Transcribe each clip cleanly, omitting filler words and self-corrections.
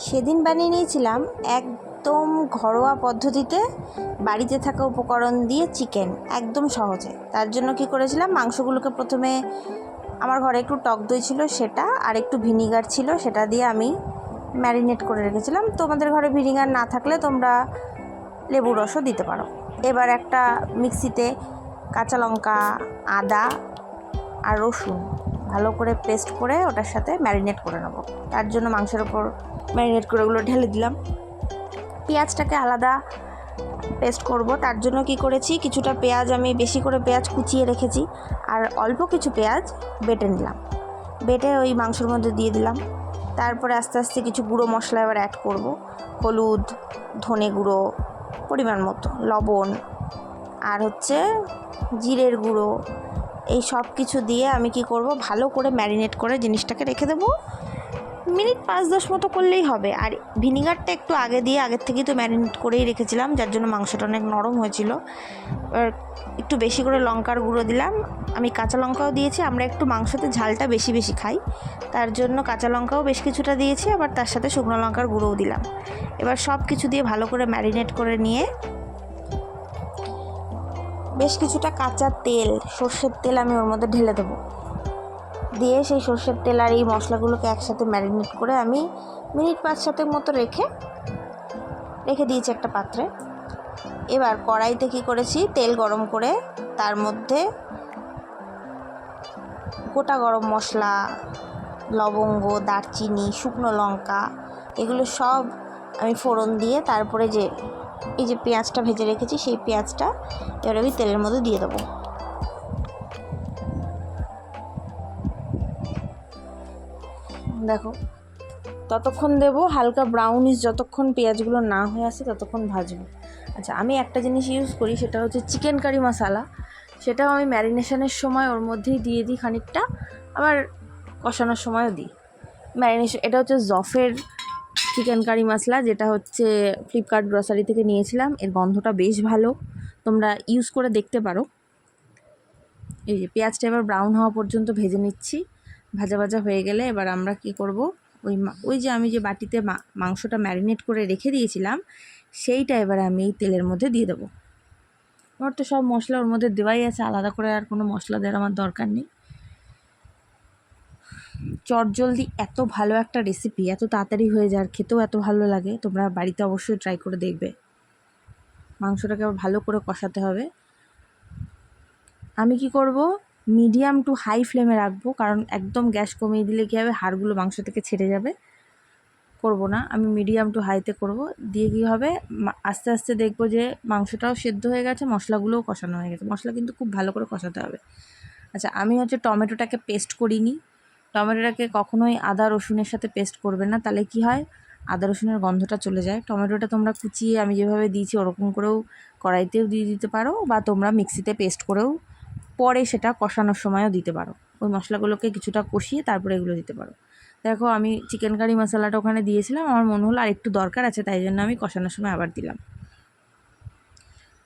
সেদিন বানিয়ে নিয়েছিলাম একদম ঘরোয়া পদ্ধতিতে বাড়িতে থাকা উপকরণ দিয়ে চিকেন, একদম সহজে। তার জন্য কি করেছিলাম, মাংসগুলোকে প্রথমে আমার ঘরে একটু টক দই ছিল সেটা, আর একটু ভিনিগার ছিল সেটা দিয়ে আমি ম্যারিনেট করে রেখেছিলাম। তোমাদের ঘরে ভিনিগার না থাকলে তোমরা লেবুর রসও দিতে পারো। এবার একটা মিক্সিতে কাঁচা লঙ্কা, আদা আর রসুন ভালো করে পেস্ট করে ওটার সাথে ম্যারিনেট করে নেবো। তার জন্য মাংসের ওপর ম্যারিনেট করে ওগুলো ঢেলে দিলাম। পেঁয়াজটাকে আলাদা পেস্ট করব। তার জন্য কি করেছি, কিছুটা পেঁয়াজ আমি বেশি করে পেঁয়াজ কুচিয়ে রেখেছি, আর অল্প কিছু পেঁয়াজ বেটে নিলাম। বেটে ওই মাংসের মধ্যে দিয়ে দিলাম। তারপরে আস্তে আস্তে কিছু গুঁড়ো মশলা এবার অ্যাড করব। হলুদ, ধনে গুঁড়ো পরিমাণ মতো, লবণ, আর জিরের গুঁড়ো, এই সব কিছু দিয়ে আমি কি করব, ভালো করে ম্যারিনেট করে জিনিসটাকে রেখে দেবো। মিনিট 5-10 মতো করলেই হবে। আর ভিনিগারটা একটু আগের থেকেই তো ম্যারিনেট করেই রেখেছিলাম, যার জন্য মাংসটা অনেক নরম হয়েছিল। এবার একটু বেশি করে লঙ্কার গুঁড়ো দিলাম, আমি কাঁচা লঙ্কাও দিয়েছি। আমরা একটু মাংসতে ঝালটা বেশি খাই, তার জন্য কাঁচা লঙ্কাও বেশ কিছুটা দিয়েছি, আবার তার সাথে শুকনো লঙ্কার গুঁড়োও দিলাম। এবার সব কিছু দিয়ে ভালো করে ম্যারিনেট করে নিয়ে বেশ কিছুটা কাঁচা তেল, সর্ষের তেল আমি ওর মধ্যে ঢেলে দেবো। দিয়ে সেই সর্ষের তেল আর এই মশলাগুলোকে একসাথে ম্যারিনেট করে আমি মিনিট 5-7 মতো রেখে দিয়েছি একটা পাত্রে। এবার কড়াইতে কি করেছি, তেল গরম করে তার মধ্যে গোটা গরম মশলা, লবঙ্গ, দারচিনি, শুকনো লঙ্কা, এগুলো সব আমি ফোড়ন দিয়ে তারপরে এই যে পেঁয়াজটা ভেজে রেখেছি সেই পেঁয়াজটা এবার আমি তেলের মধ্যে দিয়ে দেবো। দেখো, ততক্ষণ দেবো হালকা ব্রাউনিশ, যতক্ষণ পেঁয়াজগুলো না হয়ে আসে ততক্ষণ ভাজবো। আচ্ছা, আমি একটা জিনিস ইউজ করি, সেটা হচ্ছে চিকেন কারি মশলা। সেটাও আমি ম্যারিনেশনের সময় ওর মধ্যেই দিয়ে দিই খানিকটা, আবার কষানোর সময়ও দিই। এটা হচ্ছে জফের চিকেন কারি মশলা, যেটা ফ্লিপকার্ট গ্রসারি থেকে নিয়েছিলাম। এর গন্ধটা বেশ ভালো, তোমরা ইউজ করে দেখতে পারো। এই যে পেঁয়াজটা এবার ব্রাউন হওয়া পর্যন্ত ভেজে নিচ্ছি। ভাজা হয়ে গেলে এবার আমরা কি করব, ওই যে আমি যে বাটিতে মাংসটা ম্যারিনেট করে রেখে দিয়েছিলাম সেইটা এবার আমি এই তেলের মধ্যে দিয়ে দেবো। আমার তো সব মশলা ওর মধ্যে দেওয়াই আছে, আলাদা করে আর কোনো মশলা দেওয়ার আমার দরকার নেই। চটজলদি এত ভালো একটা রেসিপি, এত তাড়াতাড়ি হয়ে যায় আর খেতেও এত ভালো লাগে। তোমরা বাড়িতে অবশ্যই ট্রাই করে দেখবে। মাংসটাকে আবার ভালো করে কষাতে হবে। আমি কি করব, মিডিয়াম টু হাই ফ্লেমে রাখবো, কারণ একদম গ্যাস কমিয়ে দিলে কী হবে, হাড়গুলো মাংস থেকে ছেড়ে যাবে। করব না, আমি মিডিয়াম টু হাইতে করব। দিয়ে কী হবে, আস্তে আস্তে দেখবো যে মাংসটাও সেদ্ধ হয়ে গেছে, মশলাগুলোও কষানো হয়ে গেছে। মশলা কিন্তু খুব ভালো করে কষাতে হবে। আচ্ছা, আমি টমেটোটাকে পেস্ট করিনি। টমেটোটাকে কখনোই আদা রসুনের সাথে পেস্ট করবে না, তাহলে কি হয়, আদা রসুনের গন্ধটা চলে যায়। টমেটোটা তোমরা কুচিয়ে আমি যেভাবে দিয়েছি ওরকম করেও কড়াইতেও দিয়ে দিতে পারো, বা তোমরা মিক্সিতে পেস্ট করেও পরে সেটা কষানোর সময়ও দিতে পারো। ওই মশলাগুলোকে কিছুটা কষিয়ে তারপরে এগুলো দিতে পারো। দেখো, আমি চিকেন কারি মশলাটা ওখানে দিয়েছিলাম, আমার মনে হলো আর একটু দরকার আছে, তাই জন্য আমি কষানোর সময় আবার দিলাম।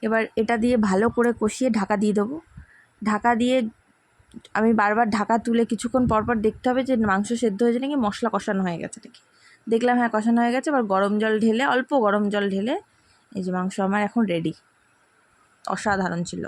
এবার এটা দিয়ে ভালো করে কষিয়ে ঢাকা দিয়ে দেবো। ঢাকা দিয়ে আমি বারবার ঢাকা তুলে কিছুক্ষণ পরপর দেখতে হবে যে মাংস সেদ্ধ হয়েছে নাকি, মশলা কষানো হয়ে গেছে নাকি। দেখলাম হ্যাঁ কষানো হয়ে গেছে। এবার অল্প গরম জল ঢেলে এই যে মাংস আমার এখন রেডি। অসাধারণ ছিল।